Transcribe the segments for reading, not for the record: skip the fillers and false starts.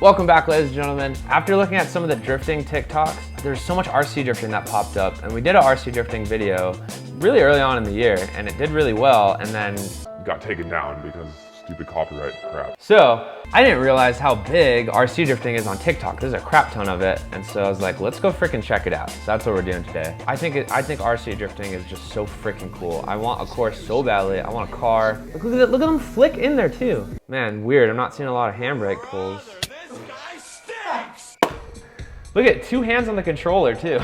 Welcome back, ladies and gentlemen. After looking at some of the drifting TikToks, there's so much RC drifting that popped up, and we did an RC drifting video really early on in the year, and it did really well, and then got taken down because stupid copyright crap. So I didn't realize how big RC drifting is on TikTok. There's a crap ton of it, and so I was like, let's go freaking check it out. So that's what we're doing today. I think RC drifting is just so freaking cool. I want a course so badly. I want a car. Look at them flick in there too. Man, weird. I'm not seeing a lot of handbrake pulls. Look at 2 hands on the controller too.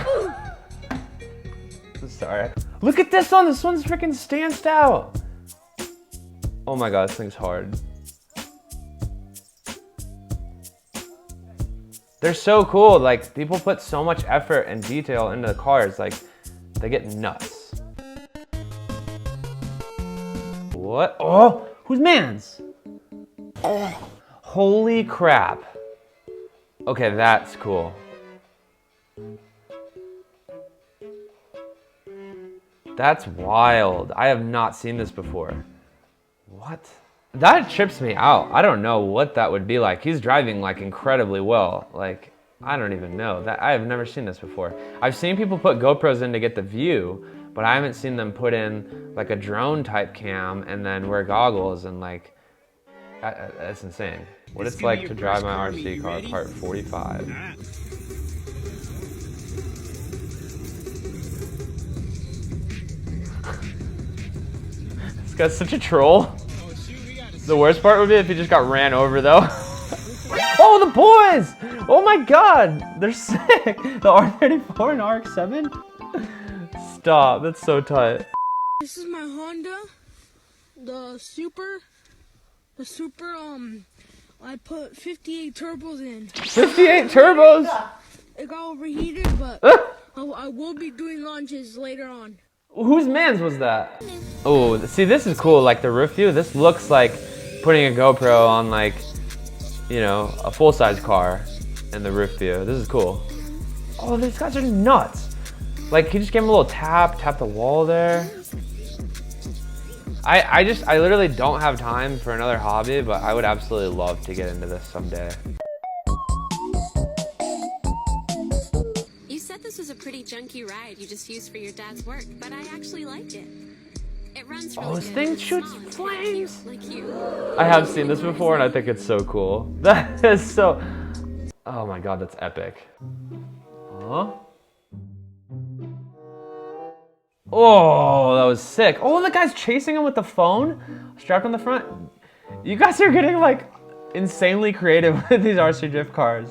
Sorry. Look at this one. This one's freaking stanced out. Oh my god, this thing's hard. They're so cool. Like, people put so much effort and detail into the cars. Like, they get nuts. What? Oh, whose man's? Oh, holy crap. Okay, that's cool. That's wild. I have not seen this before. What? That trips me out. I don't know what that would be like. He's driving like incredibly well. Like, I don't even know. I have never seen this before. I've seen people put GoPros in to get the view, but I haven't seen them put in like a drone type cam and then wear goggles and like, that's insane. What it's like to drive my RC car, part 45. This guy's such a troll. The worst part would be if he just got ran over though. Oh, the boys! Oh my god, they're sick. The R34 and RX-7? Stop, that's so tight. This is my Honda, the Super, I put 58 turbos in. 58 turbos? It got overheated, but I will be doing launches later on. Whose man's was that? Oh, see, this is cool, like the roof view. This looks like putting a GoPro on like, you know, a full-size car in the roof view. This is cool. Oh, these guys are nuts. Like, he just gave him a little tap the wall there. I literally don't have time for another hobby, but I would absolutely love to get into this someday. You said this was a pretty junky ride you just used for your dad's work, but I actually liked it. It runs really Oh, this good thing and it's shoots small and flames. Like you. I have seen this before and I think it's so cool. That is so, oh my god, that's epic. Huh? Oh, that was sick. Oh, the guy's chasing him with the phone strapped on the front. You guys are getting like insanely creative with these RC drift cars.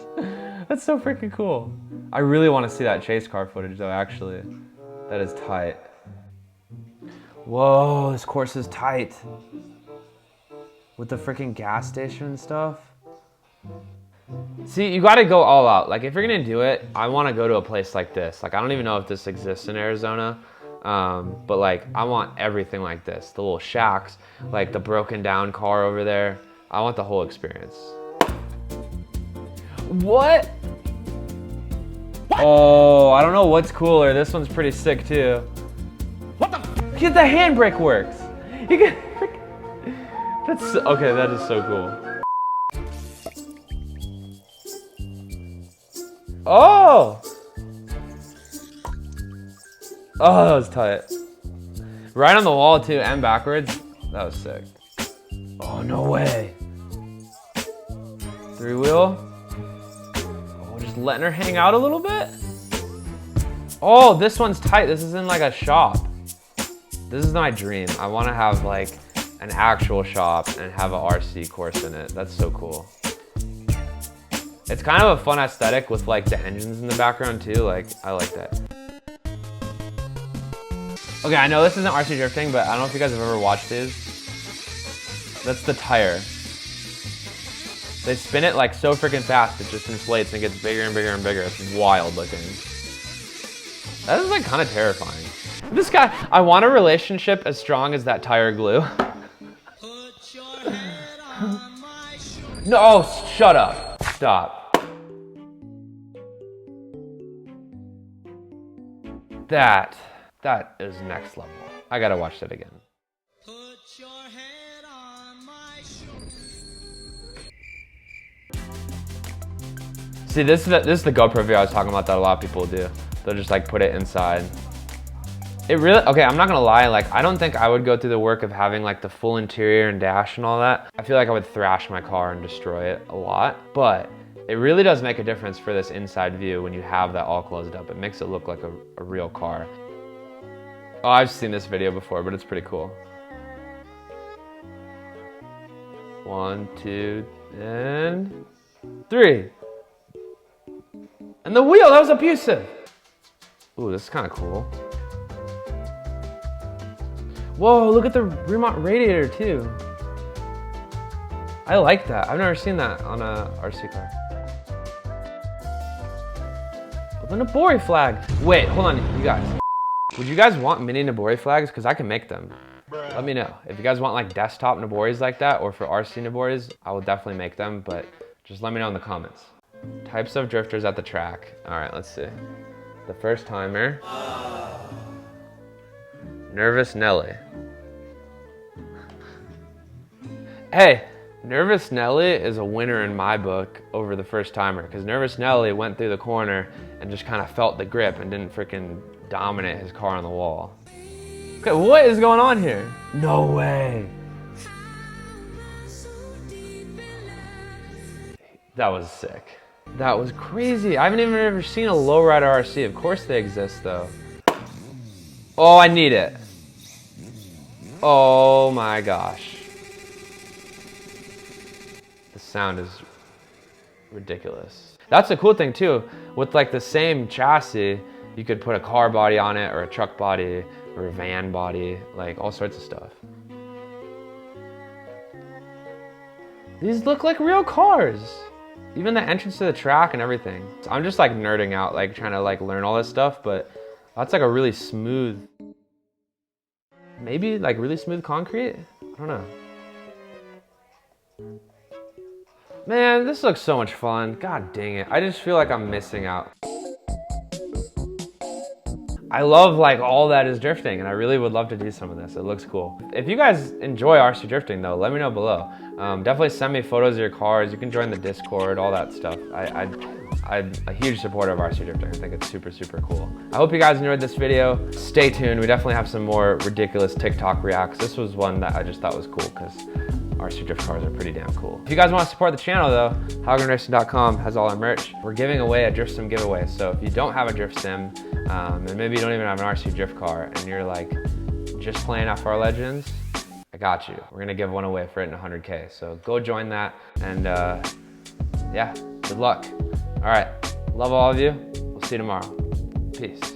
That's so freaking cool. I really want to see that chase car footage though, actually. That is tight. Whoa, this course is tight. With the freaking gas station and stuff. See, you gotta go all out. Like, if you're gonna do it, I wanna go to a place like this. Like, I don't even know if this exists in Arizona. But like, I want everything like this. The little shacks, like the broken down car over there. I want the whole experience. What? Oh, I don't know what's cooler. This one's pretty sick too. What the? The handbrake works. You can. That's okay. That is so cool. Oh. Oh, that was tight. Right on the wall too, and backwards. That was sick. Oh, no way. 3-wheel. Oh, just letting her hang out a little bit. Oh, this one's tight. This is in like a shop. This is my dream. I want to have like an actual shop and have a RC course in it. That's so cool. It's kind of a fun aesthetic with like the engines in the background too. Like, I like that. Okay, I know this isn't RC drifting, but I don't know if you guys have ever watched these. That's the tire. They spin it like so freaking fast, it just inflates and gets bigger and bigger and bigger. It's wild looking. That is like kind of terrifying. This guy, I want a relationship as strong as that tire glue. No, shut up. Stop. That is next level. I gotta watch that again. Put your head on my shoulder. See, this is the GoPro video I was talking about that a lot of people do. They'll just like put it inside. It really, okay, I'm not gonna lie, like I don't think I would go through the work of having like the full interior and dash and all that. I feel like I would thrash my car and destroy it a lot, but it really does make a difference for this inside view when you have that all closed up. It makes it look like a real car. Oh, I've seen this video before, but it's pretty cool. 1, 2, and 3. And the wheel, that was abusive. Ooh, this is kind of cool. Whoa, look at the rear radiator too. I like that. I've never seen that on a RC car. Open a Nabori flag. Wait, hold on, you guys. Would you guys want mini Nabori flags? Because I can make them. Let me know. If you guys want like desktop Naboris like that, or for RC Naboris, I will definitely make them, but just let me know in the comments. Types of drifters at the track. All right, let's see. The first timer. Nervous Nelly. Hey, Nervous Nelly is a winner in my book over the first timer, because Nervous Nelly went through the corner and just kind of felt the grip and didn't freaking dominate his car on the wall. Okay, what is going on here? No way. That was sick. That was crazy. I haven't even ever seen a lowrider RC. Of course they exist though. Oh, I need it. Oh my gosh. The sound is ridiculous. That's a cool thing too. With like the same chassis, you could put a car body on it or a truck body or a van body, like all sorts of stuff. These look like real cars. Even the entrance to the track and everything. So I'm just like nerding out, like trying to like learn all this stuff, but that's like a really smooth, maybe like really smooth concrete? I don't know. Man, this looks so much fun. God dang it. I just feel like I'm missing out. I love like all that is drifting, and I really would love to do some of this. It looks cool. If you guys enjoy RC drifting though, let me know below. Definitely send me photos of your cars. You can join the Discord, all that stuff. I'm a huge supporter of RC drifting. I think it's super, super cool. I hope you guys enjoyed this video. Stay tuned. We definitely have some more ridiculous TikTok reacts. This was one that I just thought was cool because RC drift cars are pretty damn cool. If you guys want to support the channel though, HaugenRacing.com has all our merch. We're giving away a drift sim giveaway. So if you don't have a drift sim, and maybe you don't even have an RC drift car, and you're like just playing FR Legends, I got you. We're gonna give one away for it in 100K. So go join that, and yeah, good luck. All right, love all of you. We'll see you tomorrow. Peace.